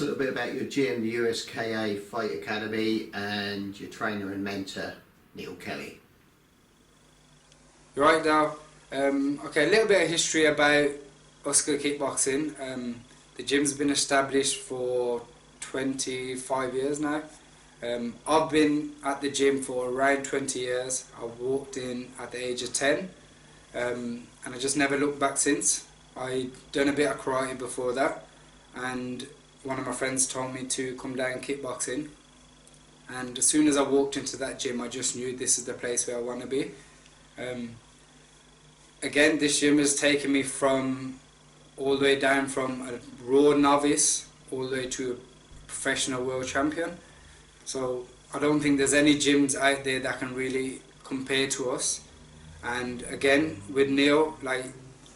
us a little bit about your gym, the USKA Fight Academy, and your trainer and mentor, Neil Kelly. You're right, Dal. Okay, a little bit of history about Oscar Kickboxing. The gym's been established for 25 years now. I've been at the gym for around 20 years. I walked in at the age of 10, and I just never looked back since. I'd done a bit of karate before that, and one of my friends told me to come down kickboxing, and as soon as I walked into that gym I just knew this is the place where I want to be. Again, this gym has taken me from all the way down from a raw novice all the way to a professional world champion. So I don't think there's any gyms out there that can really compare to us. And again, with Neil, like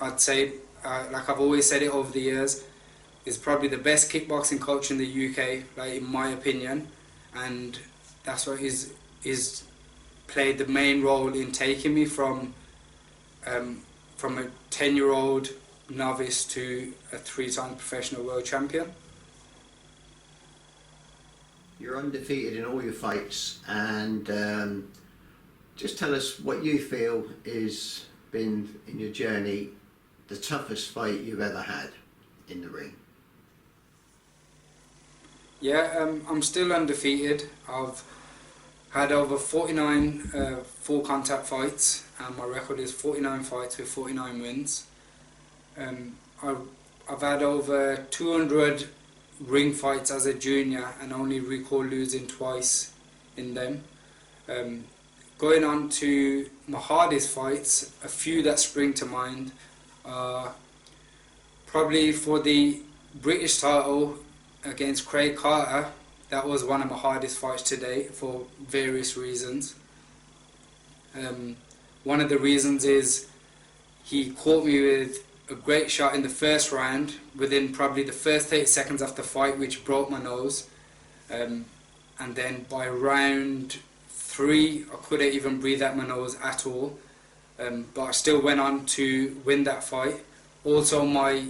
I'd say, like I've always said it over the years, is probably the best kickboxing coach in the UK, like in my opinion, and that's what he's played the main role in taking me from a 10-year-old novice to a 3-time professional world champion. You're undefeated in all your fights, and just tell us what you feel has been, in your journey, the toughest fight you've ever had in the ring. Yeah, I'm still undefeated. I've had over 49 full contact fights, and my record is 49 fights with 49 wins. I've had over 200 ring fights as a junior and only recall losing twice in them. Going on to my hardest fights, a few that spring to mind are probably for the British title against Craig Carter. That was one of my hardest fights to date for various reasons. One of the reasons is he caught me with a great shot in the first round within probably the first 30 seconds of the fight, which broke my nose, and then by round 3 I couldn't even breathe out my nose at all, but I still went on to win that fight. Also my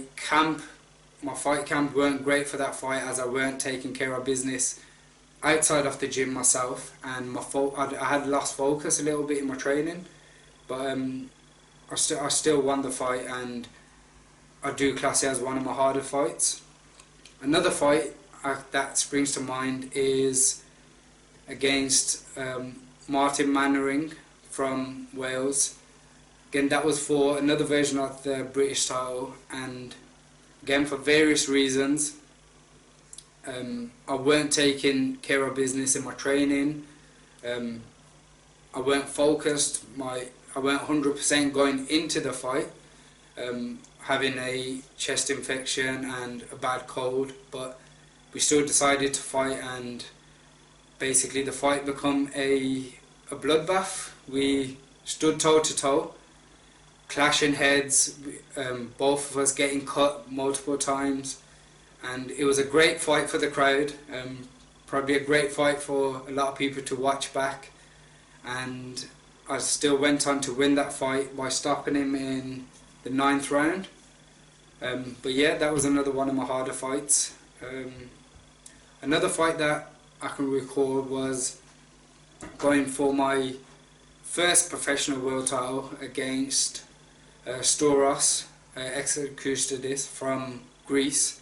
fight camp weren't great for that fight, as I weren't taking care of business outside of the gym myself, and I had lost focus a little bit in my training, but I still won the fight, and I do class it as one of my harder fights. Another fight that springs to mind is against Martin Mannering from Wales. Again, that was for another version of the British title, and again for various reasons I weren't taking care of business in my training. I weren't focused. I weren't 100% going into the fight, having a chest infection and a bad cold, but we still decided to fight, and basically the fight became a bloodbath. We stood toe to toe, clashing heads, both of us getting cut multiple times, and it was a great fight for the crowd, probably a great fight for a lot of people to watch back, and I still went on to win that fight by stopping him in the 9th round. But yeah, that was another one of my harder fights. Another fight that I can recall was going for my first professional world title against Storos Exekustadis from Greece.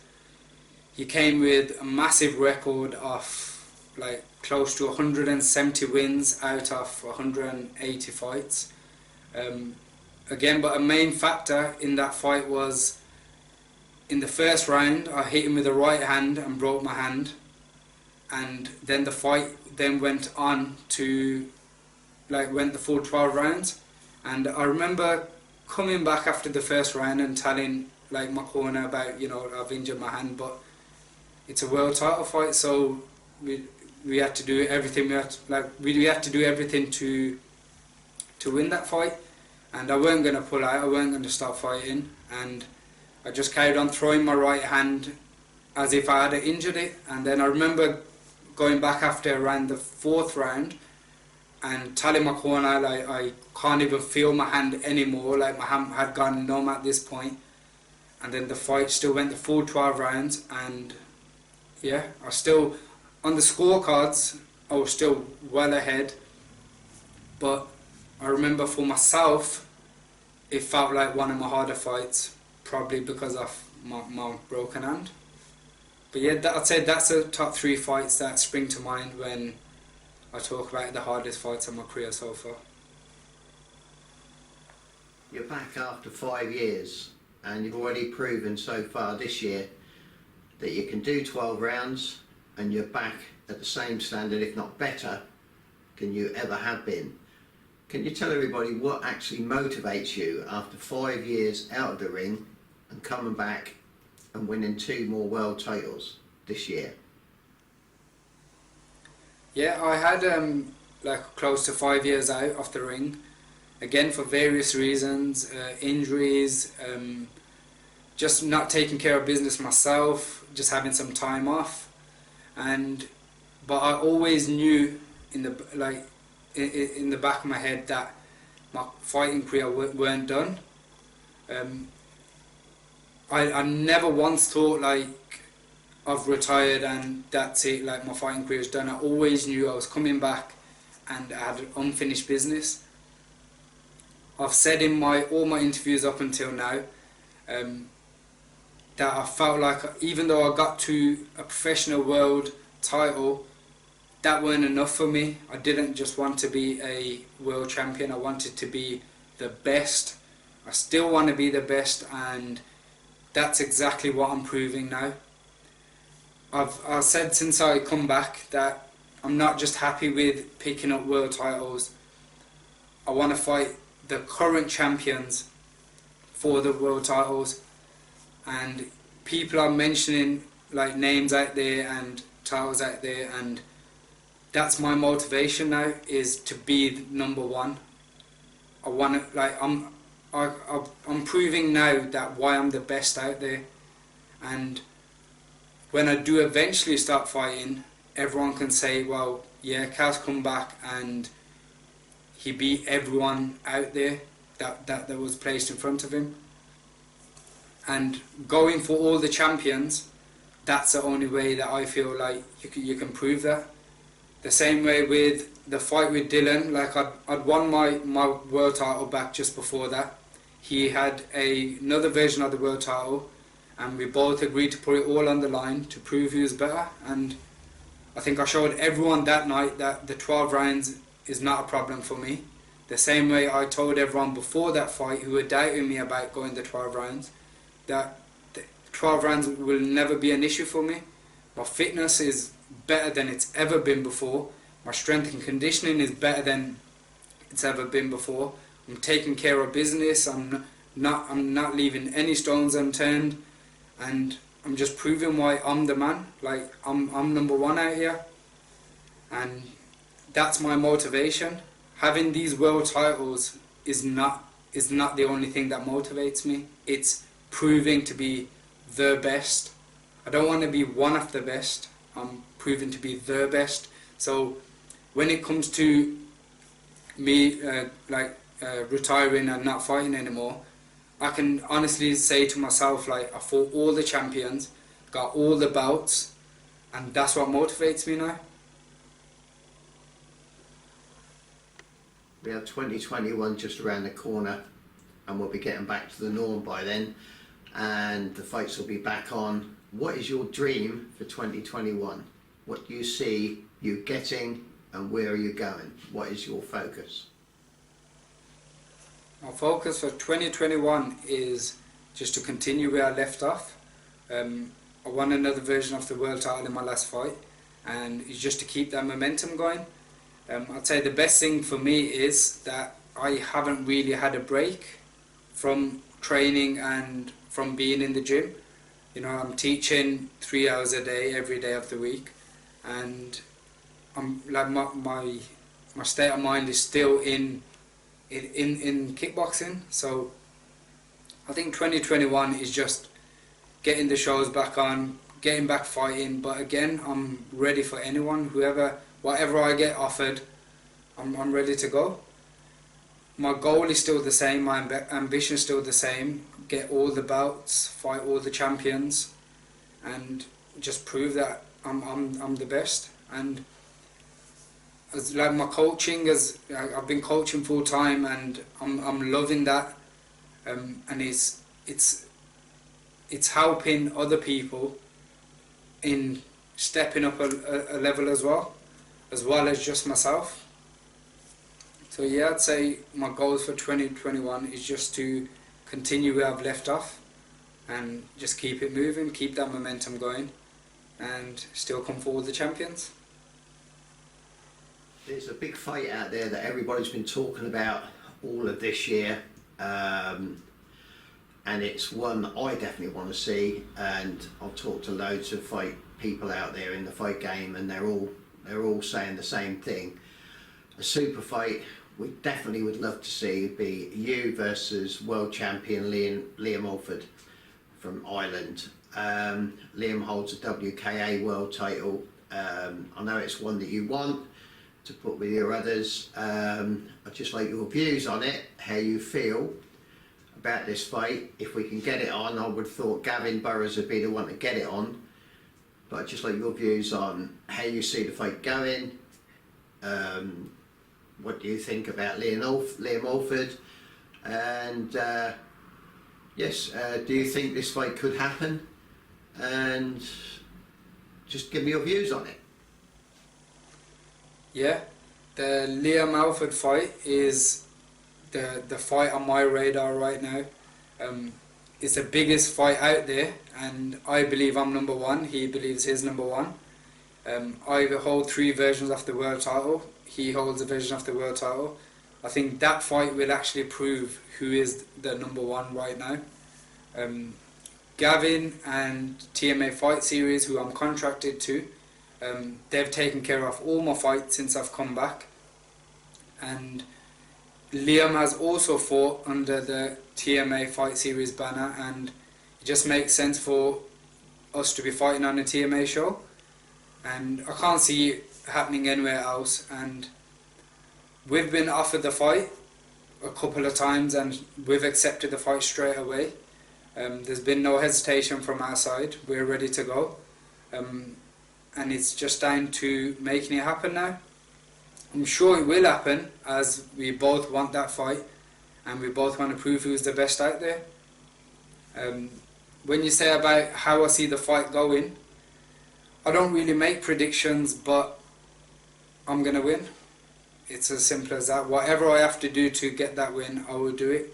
He came with a massive record of like close to 170 wins out of 180 fights. Again, but a main factor in that fight was in the first round I hit him with the right hand and broke my hand, and then the fight then went on to went the full 12 rounds, and I remember coming back after the first round and telling my corner about, I've injured my hand, but it's a world title fight, so we had to do everything. We had to do everything to win that fight, and I weren't going to pull out. I weren't going to stop fighting, and I just carried on throwing my right hand as if I had injured it. And then I remember going back after around the 4th round and telling my corner I can't even feel my hand anymore. My hand had gone numb at this point. And then the fight still went the full 12 rounds, and yeah, I still, on the scorecards, I was still well ahead. But I remember for myself, it felt like one of my harder fights, probably because of my broken hand. But yeah, I'd say that's the top 3 fights that spring to mind when I talk about the hardest fights of my career so far. You're back after 5 years, and you've already proven so far this year that you can do 12 rounds, and you're back at the same standard, if not better, than you ever have been. Can you tell everybody what actually motivates you after 5 years out of the ring and coming back and winning 2 more world titles this year? Yeah, I had like close to 5 years out of the ring, again for various reasons, injuries, just not taking care of business myself, just having some time off, but I always knew in the back of my head that my fighting career weren't done. I never once thought like I've retired and that's it, like my fighting career is done. I always knew I was coming back and I had unfinished business. I've said in all my interviews up until now that I felt like even though I got to a professional world title, that weren't enough for me. I didn't just want to be a world champion, I wanted to be the best. I still want to be the best, and that's exactly what I'm proving now. I've said since I come back that I'm not just happy with picking up world titles. I want to fight the current champions for the world titles, and people are mentioning like names out there and titles out there, and that's my motivation now, is to be number 1. I want to, like, I'm proving now that why I'm the best out there, and when I do eventually start fighting, everyone can say, well, yeah, Cal's come back and he beat everyone out there that was placed in front of him. And going for all the champions, that's the only way that I feel like you can prove that. The same way with the fight with Dylan, like I'd won my world title back just before that. He had another version of the world title, and we both agreed to put it all on the line to prove who was better. And I think I showed everyone that night that the 12 rounds is not a problem for me. The same way I told everyone before that fight who were doubting me about going the 12 rounds, that the 12 rounds will never be an issue for me. My fitness is better than it's ever been before. My strength and conditioning is better than it's ever been before. I'm taking care of business. I'm not leaving any stones unturned, and I'm just proving why I'm the man. Like I'm number 1 out here, and that's my motivation. Having these world titles is not the only thing that motivates me. It's proving to be the best. I don't want to be one of the best. I'm proving to be the best. So when it comes to me retiring and not fighting anymore, I can honestly say to myself, like, I fought all the champions, got all the belts, and that's what motivates me now. We have 2021 just around the corner, and we'll be getting back to the norm by then, and the fights will be back on. What is your dream for 2021? What do you see you getting, and where are you going? What is your focus? My focus for 2021 is just to continue where I left off. I won another version of the world title in my last fight, and it's just to keep that momentum going. I'd say the best thing for me is that I haven't really had a break from training and from being in the gym. You know, I'm teaching 3 hours a day every day of the week, and I'm like my state of mind is still in kickboxing. So I think 2021 is just getting the shows back on, getting back fighting. But again, I'm ready for anyone, whatever I get offered, I'm ready to go. My goal is still the same, my ambition is still the same: get all the belts, fight all the champions, and just prove that I'm the best. And as like my coaching, as I've been coaching full time, and I'm loving that, and it's helping other people in stepping up a level as well as just myself. So yeah, I'd say my goals for 2021 is just to continue where I've left off and just keep it moving, keep that momentum going, and still come forward the champions. There's a big fight out there that everybody's been talking about all of this year, and it's one I definitely want to see. And I've talked to loads of fight people out there in the fight game, and they're all saying the same thing. A super fight we definitely would love to see would be you versus world champion Liam Alford from Ireland. Liam holds a WKA world title. I know it's one that you want to put with your others. I'd just like your views on it, how you feel about this fight. If we can get it on, I would have thought Gavin Burrows would be the one to get it on, but I'd just like your views on how you see the fight going. What do you think about Liam Alford? And yes, do you think this fight could happen? And just give me your views on it. Yeah, the Liam Alford fight is the fight on my radar right now. It's the biggest fight out there, and I believe I'm number one. He believes he's number one. I hold 3 versions of the world title. He holds a version of the world title. I think that fight will actually prove who is the number one right now. Gavin and TMA Fight Series, who I'm contracted to, they've taken care of all my fights since I've come back. And Liam has also fought under the TMA Fight Series banner, and it just makes sense for us to be fighting on a TMA show. And I can't see it happening anywhere else. And we've been offered the fight a couple of times, and we've accepted the fight straight away. There's been no hesitation from our side. We're ready to go. And it's just down to making it happen now. I'm sure it will happen, as we both want that fight and we both want to prove who's the best out there. When you say about how I see the fight going, I don't really make predictions, but I'm going to win. It's as simple as that. Whatever I have to do to get that win, I will do it.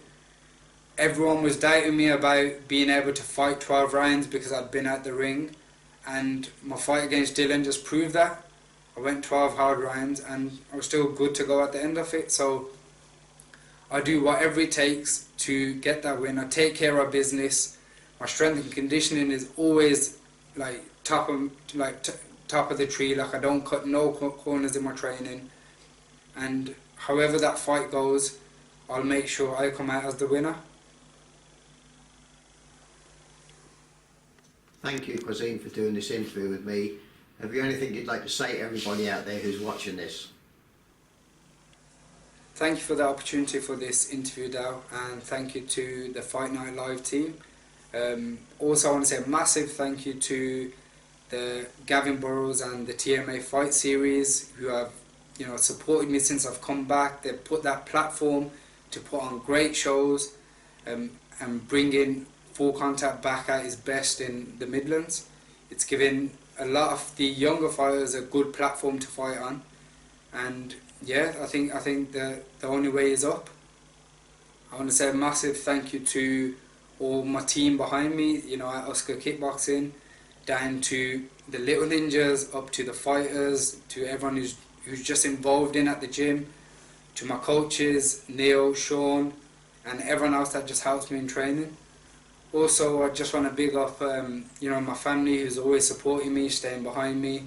Everyone was doubting me about being able to fight 12 rounds because I'd been out the ring, and my fight against Dylan just proved that. I went 12 hard rounds and I was still good to go at the end of it. So I do whatever it takes to get that win. I take care of business. My strength and conditioning is always like top of the tree. Like, I don't cut no corners in my training. And however that fight goes, I'll make sure I come out as the winner. Thank you, Qasim, for doing this interview with me. Have you anything you'd like to say to everybody out there who's watching this? Thank you for the opportunity for this interview, Dow, and thank you to the Fight Night Live team. Also, I want to say a massive thank you to the Gavin Burrows and the TMA Fight Series, who have supported me since I've come back. They've put that platform to put on great shows and bringing Full Contact back at its best in the Midlands. It's given a lot of the younger fighters a good platform to fight on, and yeah, I think the only way is up. I want to say a massive thank you to all my team behind me, at Oscar Kickboxing, down to the little ninjas, up to the fighters, to everyone who's just involved in at the gym, to my coaches, Neil, Sean, and everyone else that just helps me in training. Also, I just want to big up, my family, who's always supporting me, staying behind me,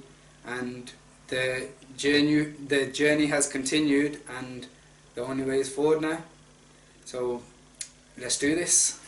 and the journey has continued, and the only way is forward now. So, let's do this.